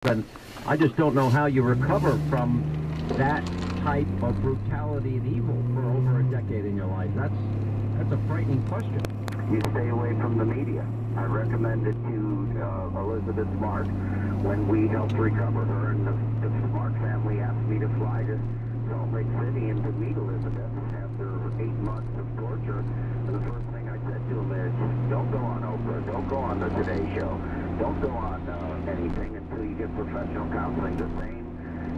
And I just don't know how you recover from that type of brutality and evil for over a decade in your life. That's a frightening question. You stay away from the media. I recommend it to Elizabeth Smart when we helped recover her, and the Smart family asked me to fly to Salt Lake City and to meet Elizabeth after 8 months of torture. And the first thing I said to him is, don't go on Oprah, don't go on the Today Show, don't go on anything until you get professional counseling. The same,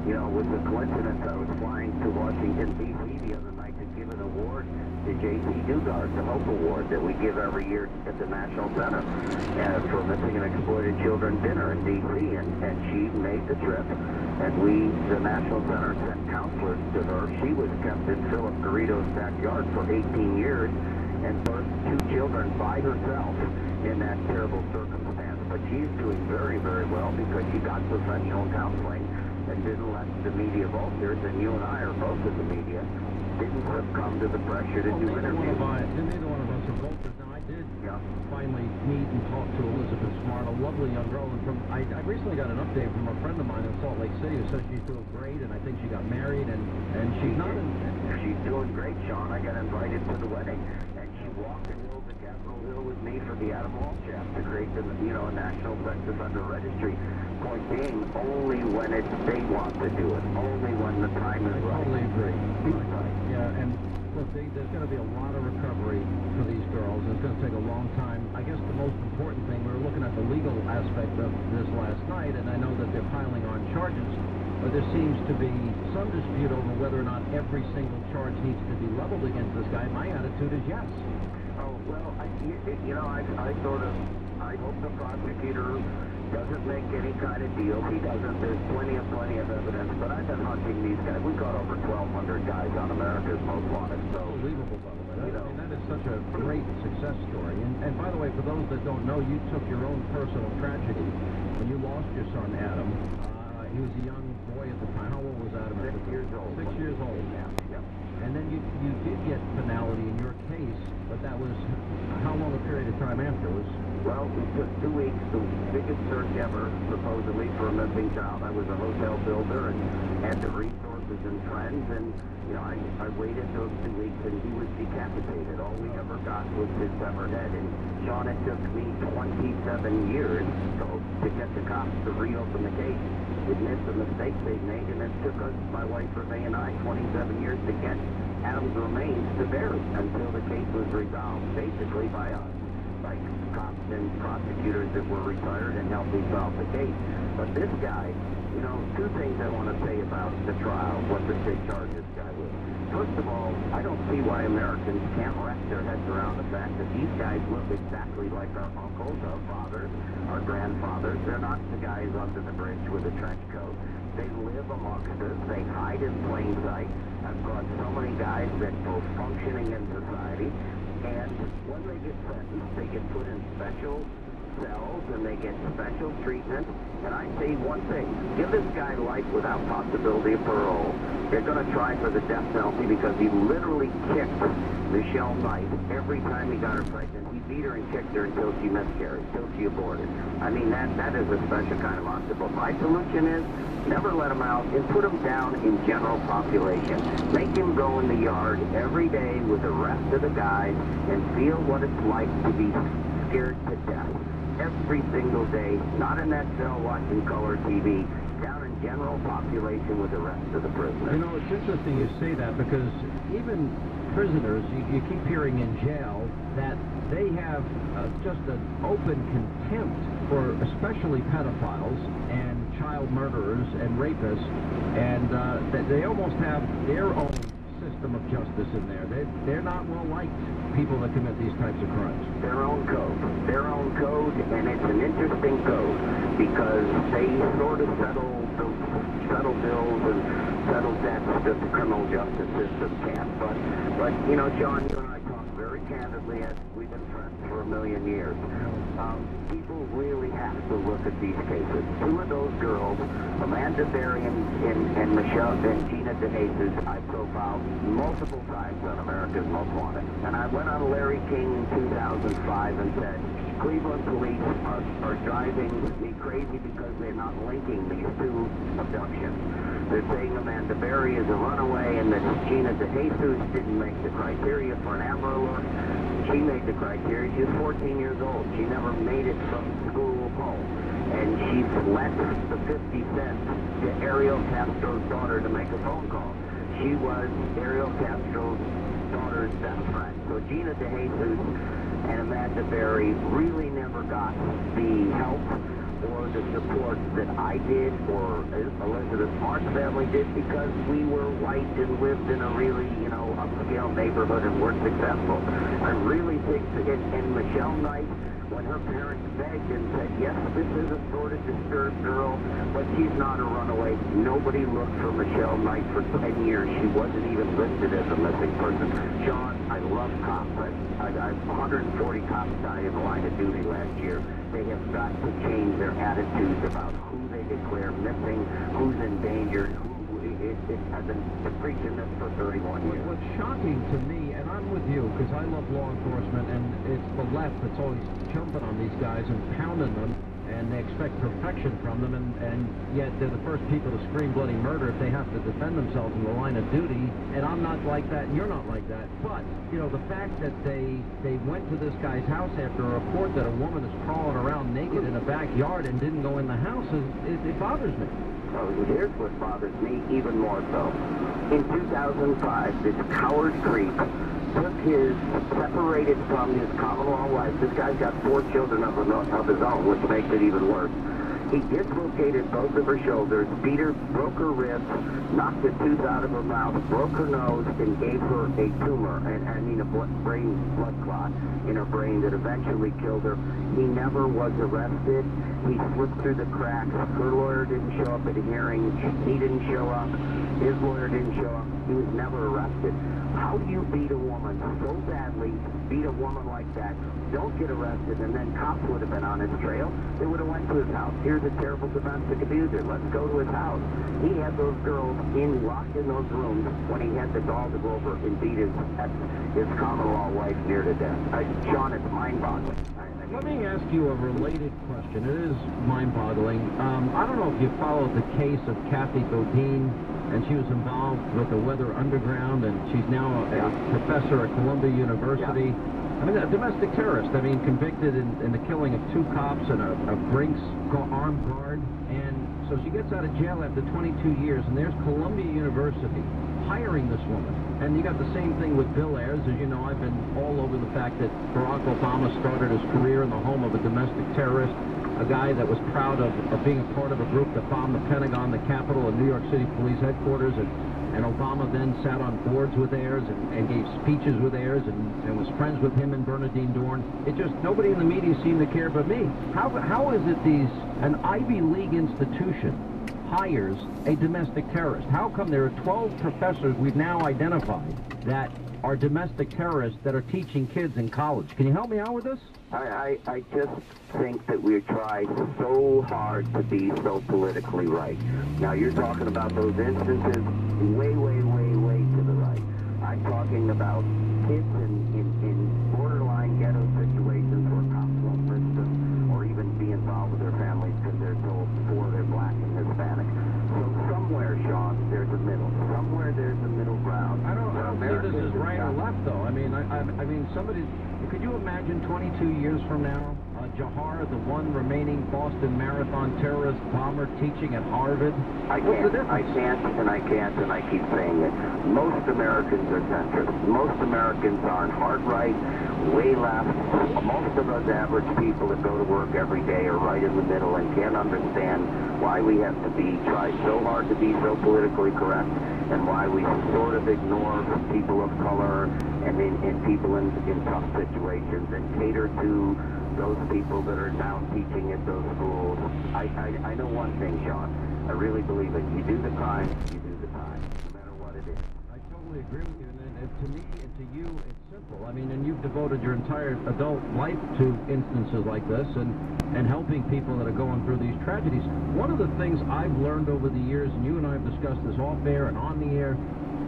with the coincidence, I was flying to Washington, D.C. the other night to give an award to J.C. Dugard, the Hope Award that we give every year at the National Center for Missing and Exploited Children dinner in D.C. And she made the trip. And the National Center, sent counselors to her. She was kept in Philip Garrido's backyard for 18 years and birthed 2 children by herself in that terrible circumstance. But she's doing very, very well because she got professional counseling and didn't let the media vultures, and you and I are both in the media, didn't succumb to the pressure to do interviews. Neither one of us are vultures. Now, I did finally meet and talk to Elizabeth Smart, a lovely young girl. And I recently got an update from a friend of mine in Salt Lake City who says she's doing great, and I think she got married, and she's not in... She's doing great, Sean. I got invited to the wedding, and she walked and rode the Capitol Hill with me for the Adam Walsh Shaft to create the, a National Sex Offender Registry. Point being, only when they want to do it, only when the time is right. I totally agree. Right. Yeah, and look, there's going to be a lot of recovery for these girls. It's going to take a long time. I guess the most important thing, we were looking at the legal aspect of this last night, and I know that they're piling on charges, but there seems to be some dispute over whether or not every single charge needs to be leveled against this guy. My attitude is yes. Oh, well, I hope the prosecutor doesn't make any kind of deal. He doesn't. There's plenty of evidence. But I've been hunting these guys. We caught over 1,200 guys on America's Most Wanted. So unbelievable, by the way. That is such a great success story. And by the way, for those that don't know, you took your own personal tragedy when you lost your son, Adam. He was a young boy at the time. How old was Adam? 6 years old. 6 years old. Yeah. And then you did get finality in your case, but that was how long a period of time after? Well, it took 2 weeks, the biggest search ever, supposedly, for a missing child. I was a hotel builder and had the resources and friends, and, I waited those 2 weeks, and he was decapitated. All we ever got was his severed head, and Sean, it took me 27 years to get the cops to reopen the case. Admit the mistakes they'd made, and it took us, my wife Renee and I, 27 years to get Adam's remains to bury until the case was resolved, basically by us, like cops and prosecutors that were retired and helped me solve the case. But this guy, 2 things I want to say about the trial, what the state charged this guy with. First of all, I don't see why Americans can't wrap their heads around the fact that these guys look exactly like our uncles, our fathers, our grandfathers. They're not the guys under the bridge with a trench coat. They live amongst us. They hide in plain sight. I've got so many guys that go functioning in society, and when they get sentenced, they get put in special cells and they get special treatment. And I say one thing, give this guy life without possibility of parole. They're going to try for the death penalty because he literally kicked Michelle Knight every time he got her pregnant. He beat her and kicked her until she miscarried, until she aborted. I mean, that is a special kind of monster. But my solution is never let him out and put him down in general population. Make him go in the yard every day with the rest of the guys and feel what it's like to be scared to death. Every single day, not in that cell watching color TV, down in general population with the rest of the prisoners. It's interesting you say that because even prisoners, you keep hearing in jail that they have just an open contempt for especially pedophiles and child murderers and rapists, and that they almost have their own system of justice in there. They're not well liked, people that commit these types of crimes. Their own code, and it's an interesting code because they sort of settle bills and settle debts that the criminal justice system can't. But John, you and I talk very candidly as we've been friends for a million years. People really have to look at these cases. 2 of those girls, Amanda Berry and Michelle and Gina DeJesus, I profiled multiple times on America's Most Wanted. And I went on Larry King in 2005 and said, Cleveland police are driving me crazy because they're not linking these two abductions. They're saying Amanda Berry is a runaway and that Gina DeJesus didn't make the criteria for an Amber Alert. She made the criteria. She was 14 years old. She never made it from school home. And she lent the 50 cents to Ariel Castro's daughter to make a phone call. She was Ariel Castro's daughter's best friend. So Gina DeJesus and Amanda Berry really never got the help or the support that I did or Elizabeth Mark's family did because we were white and lived in a really, upscale neighborhood and were successful. I really think that, and Michelle Knight, when her parents begged and said, yes, this is a sort of disturbed girl, but she's not a runaway. Nobody looked for Michelle Knight for 10 years. She wasn't even listed as a missing person. Sean, I love cops. I've 140 cops died in the line of duty last year. They have got to change their attitudes about who they declare missing, who's endangered, I've been preaching this for 31 years. What's shocking to me, and I'm with you, because I love law enforcement, and it's the left that's always jumping on these guys and pounding them, and they expect perfection from them, and yet they're the first people to scream bloody murder if they have to defend themselves in the line of duty, and I'm not like that, and you're not like that. But, the fact that they went to this guy's house after a report that a woman is crawling around naked in a backyard and didn't go in the house, it bothers me. So here's what bothers me even more so. In 2005, this coward creep separated from his common law wife. This guy's got 4 children of his own, which makes it even worse. He dislocated both of her shoulders, beat her, broke her ribs, knocked the tooth out of her mouth, broke her nose, and gave her a tumor, a brain blood clot in her brain that eventually killed her. He never was arrested. He slipped through the cracks. Her lawyer didn't show up at a hearing. He didn't show up. His lawyer didn't show up. He was never arrested. How do you beat a woman so badly, beat a woman like that, don't get arrested, and then cops would have been on his trail? They would have went to his house. Here's a terrible domestic abuser. Let's go to his house. He had those girls locked in those rooms when he had the gall to go over and beat his common law wife near to death. Sean, it's mind-boggling. Let me ask you a related question. It is mind-boggling. I don't know if you followed the case of Kathy Bodine, and she was involved with the Weather Underground, and she's now a professor at Columbia University. Yeah. I mean, a domestic terrorist. I mean, convicted in the killing of 2 cops and a Brinks armed guard. And so she gets out of jail after 22 years, and there's Columbia University hiring this woman. And you got the same thing with Bill Ayers. As you know, I've been all over the fact that Barack Obama started his career in the home of a domestic terrorist, a guy that was proud of being a part of a group that bombed the Pentagon, the Capitol, and New York City Police Headquarters. And Obama then sat on boards with Ayers and gave speeches with Ayers and was friends with him and Bernardine Dorn. It just, nobody in the media seemed to care but me. How is it an Ivy League institution hires a domestic terrorist? How come there are 12 professors we've now identified that are domestic terrorists that are teaching kids in college? Can you help me out with this? I just think that we try so hard to be so politically right. Now, you're talking about those instances way, way, way, way to the right. I'm talking about kids in borderline ghetto situations where cops won't risk them or even be involved with their families because they're told before they're black and Hispanic. So somewhere, Sean, there's a middle. Somewhere there's a middle ground. I don't think this is right or left, though. I mean, somebody. Could you imagine 22 years from now, Jahar, the one remaining Boston Marathon terrorist bomber, teaching at Harvard? I can't, and I keep saying it. Most Americans are centrist. Most Americans aren't hard right, way left. Most of us average people that go to work every day are right in the middle and can't understand why we have to try so hard to be so politically correct, and why we sort of ignore people of color and people in tough situations and cater to those people that are now teaching at those schools. I know one thing, Sean. I really believe it. You do the crime, you do the time, no matter what it is. I totally agree with you. And to me and to you, it's simple. I mean, and you've devoted your entire adult life to instances like this and helping people that are going through these tragedies. One of the things I've learned over the years, and you and I have discussed this off air and on the air,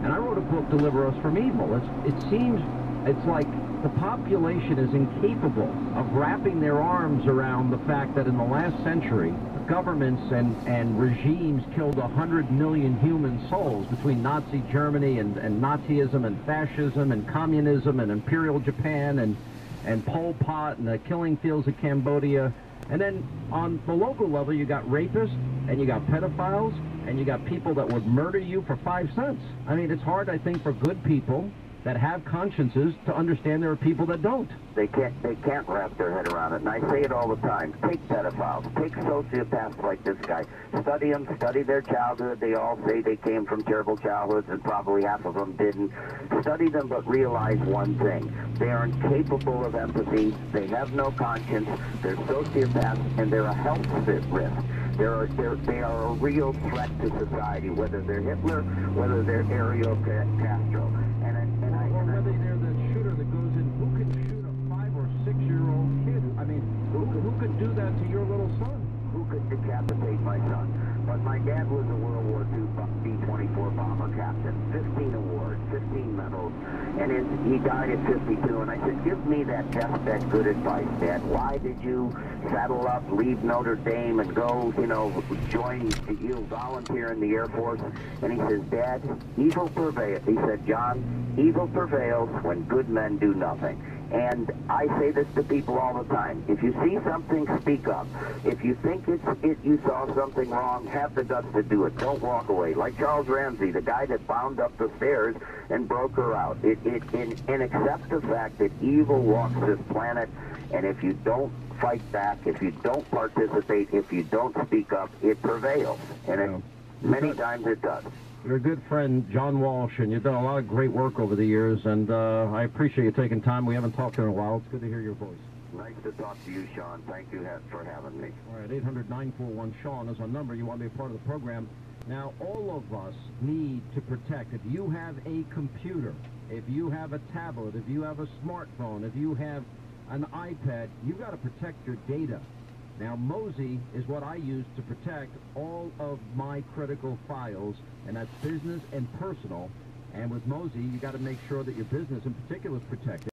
and I wrote a book, Deliver Us from Evil. It seems it's like the population is incapable of wrapping their arms around the fact that in the last century, governments and regimes killed 100 million human souls between Nazi Germany and Nazism and fascism and communism and Imperial Japan and Pol Pot and the killing fields of Cambodia. And then on the local level, you got rapists and you got pedophiles and you got people that would murder you for 5 cents. I mean, it's hard, I think, for good people that have consciences to understand there are people that don't. They can't wrap their head around it, and I say it all the time. Take pedophiles, take sociopaths like this guy. Study them, study their childhood. They all say they came from terrible childhoods, and probably half of them didn't. Study them, but realize one thing. They are incapable of empathy. They have no conscience. They're sociopaths, and they're a health risk. They are a real threat to society, whether they're Hitler, whether they're Ariel Castro. Or whether they're the shooter that goes in. Who can shoot a 5 or 6-year-old kid? I mean, who could do that to your little son? Who could decapitate my son? But my dad was a World War II B-24 bomber captain. 15 awards, 15 medals, and he died at 52. And I said, give me that deathbed good advice, Dad. Why did you saddle up, leave Notre Dame, and go, volunteer in the Air Force? And he says, Dad, evil prevails. He said, John, evil prevails when good men do nothing. And I say this to people all the time. If you see something, speak up. If you think you saw something wrong, have the guts to do it. Don't walk away. Like Charles Ramsey, the guy that bound up the stairs and broke her out. And accept the fact that evil walks this planet, and if you don't fight back, if you don't participate, if you don't speak up, it prevails. And many times it does. You're a good friend, John Walsh, and you've done a lot of great work over the years, and I appreciate you taking time. We haven't talked in a while. It's good to hear your voice. Nice to talk to you, Sean. Thank you for having me. All right, 800-941-SEAN is our number. You want to be a part of the program. Now, all of us need to protect. If you have a computer, if you have a tablet, if you have a smartphone, if you have an iPad, you've got to protect your data. Now, Mozy is what I use to protect all of my critical files, and that's business and personal. And with Mozy, you got to make sure that your business in particular is protected.